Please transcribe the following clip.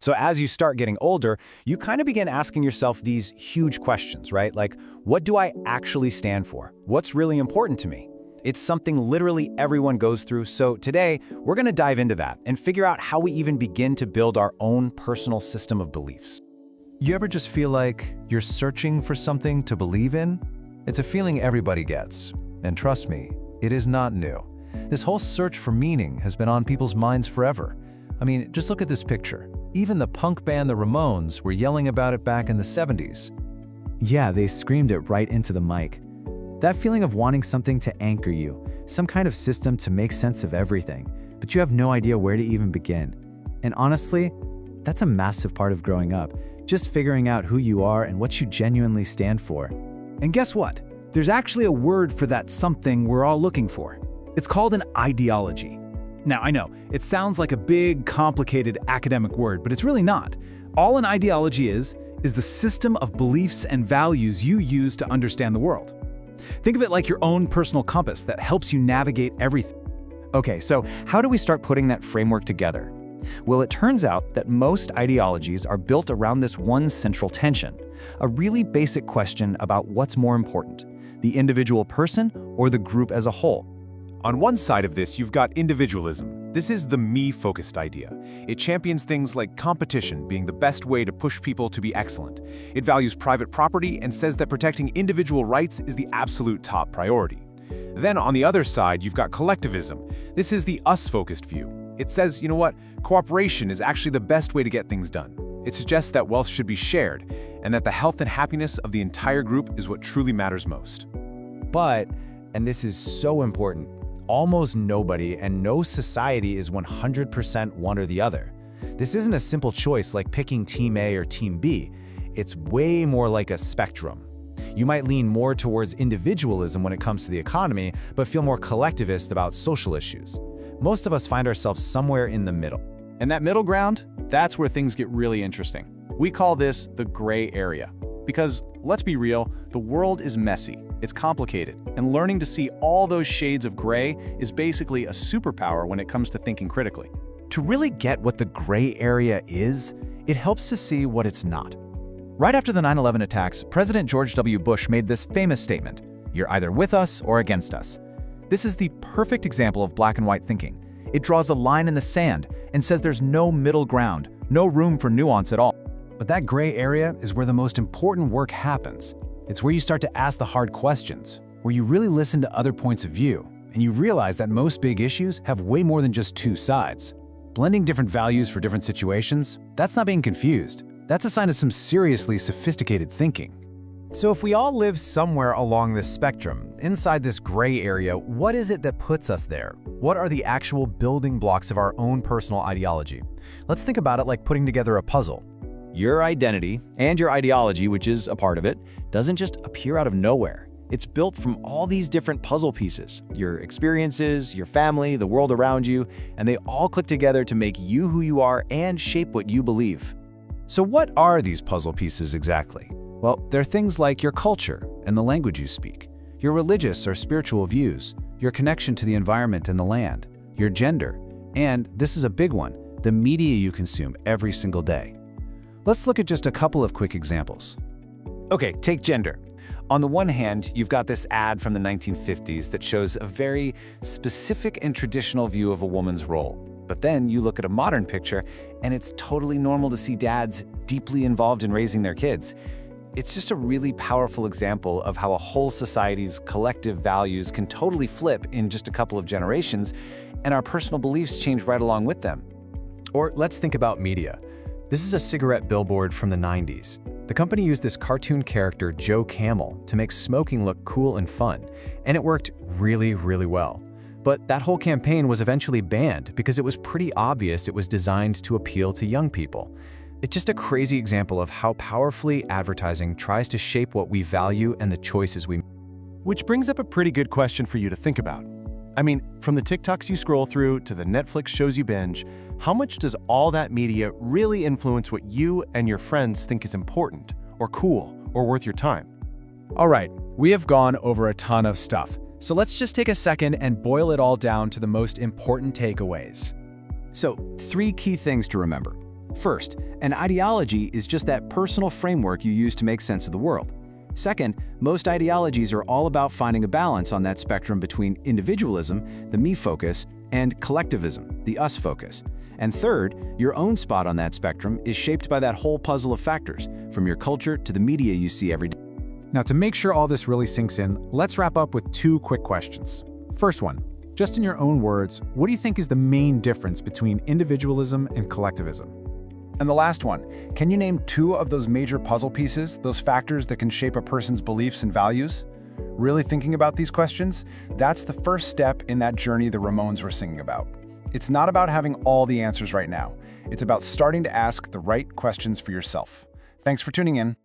So as you start getting older, you kind of begin asking yourself these huge questions, right? Like, what do I actually stand for? What's really important to me? It's something literally everyone goes through, so today, we're gonna dive into that and figure out how we even begin to build our own personal system of beliefs. You ever just feel like you're searching for something to believe in? It's a feeling everybody gets, and trust me, it is not new. This whole search for meaning has been on people's minds forever. I mean, just look at this picture. Even the punk band the Ramones were yelling about it back in the 70s. Yeah, they screamed it right into the mic. That feeling of wanting something to anchor you, some kind of system to make sense of everything, but you have no idea where to even begin. And honestly, that's a massive part of growing up, just figuring out who you are and what you genuinely stand for. And guess what? There's actually a word for that something we're all looking for. It's called an ideology. Now, I know, it sounds like a big, complicated academic word, but it's really not. All an ideology is the system of beliefs and values you use to understand the world. Think of it like your own personal compass that helps you navigate everything. Okay, so how do we start putting that framework together? Well, it turns out that most ideologies are built around this one central tension, a really basic question about what's more important, the individual person or the group as a whole. On one side of this, you've got individualism. This is the me-focused idea. It champions things like competition being the best way to push people to be excellent. It values private property and says that protecting individual rights is the absolute top priority. Then on the other side, you've got collectivism. This is the us-focused view. It says, you know what, cooperation is actually the best way to get things done. It suggests that wealth should be shared, and that the health and happiness of the entire group is what truly matters most. But, and this is so important, almost nobody and no society is 100% one or the other. This isn't a simple choice like picking Team A or Team B. It's way more like a spectrum. You might lean more towards individualism when it comes to the economy, but feel more collectivist about social issues. Most of us find ourselves somewhere in the middle. And that middle ground, that's where things get really interesting. We call this the gray area. Because, let's be real, the world is messy, it's complicated, and learning to see all those shades of gray is basically a superpower when it comes to thinking critically. To really get what the gray area is, it helps to see what it's not. Right after the 9/11 attacks, President George W. Bush made this famous statement, "You're either with us or against us." This is the perfect example of black and white thinking. It draws a line in the sand and says there's no middle ground, no room for nuance at all. But that gray area is where the most important work happens. It's where you start to ask the hard questions, where you really listen to other points of view, and you realize that most big issues have way more than just two sides. Blending different values for different situations, that's not being confused. That's a sign of some seriously sophisticated thinking. So if we all live somewhere along this spectrum, inside this gray area, what is it that puts us there? What are the actual building blocks of our own personal ideology? Let's think about it like putting together a puzzle. Your identity and your ideology, which is a part of it, doesn't just appear out of nowhere. It's built from all these different puzzle pieces, your experiences, your family, the world around you, and they all click together to make you who you are and shape what you believe. So what are these puzzle pieces exactly? Well, they're things like your culture and the language you speak, your religious or spiritual views, your connection to the environment and the land, your gender, and, this is a big one, the media you consume every single day. Let's look at just a couple of quick examples. Okay, take gender. On the one hand, you've got this ad from the 1950s that shows a very specific and traditional view of a woman's role. But then you look at a modern picture, and it's totally normal to see dads deeply involved in raising their kids. It's just a really powerful example of how a whole society's collective values can totally flip in just a couple of generations, and our personal beliefs change right along with them. Or let's think about media. This is a cigarette billboard from the 90s. The company used this cartoon character, Joe Camel, to make smoking look cool and fun, and it worked really, really well. But that whole campaign was eventually banned because it was pretty obvious it was designed to appeal to young people. It's just a crazy example of how powerfully advertising tries to shape what we value and the choices we make. Which brings up a pretty good question for you to think about. I mean, from the TikToks you scroll through to the Netflix shows you binge, how much does all that media really influence what you and your friends think is important, or cool, or worth your time? All right, we have gone over a ton of stuff, so let's just take a second and boil it all down to the most important takeaways. So, 3 key things to remember. First, an ideology is just that personal framework you use to make sense of the world. Second, most ideologies are all about finding a balance on that spectrum between individualism, the me focus, and collectivism, the us focus. And third, your own spot on that spectrum is shaped by that whole puzzle of factors, from your culture to the media you see every day. Now, to make sure all this really sinks in, let's wrap up with 2 quick questions. First one, just in your own words, what do you think is the main difference between individualism and collectivism? And the last one, can you name 2 of those major puzzle pieces, those factors that can shape a person's beliefs and values? Really thinking about these questions? That's the first step in that journey the Ramones were singing about. It's not about having all the answers right now. It's about starting to ask the right questions for yourself. Thanks for tuning in.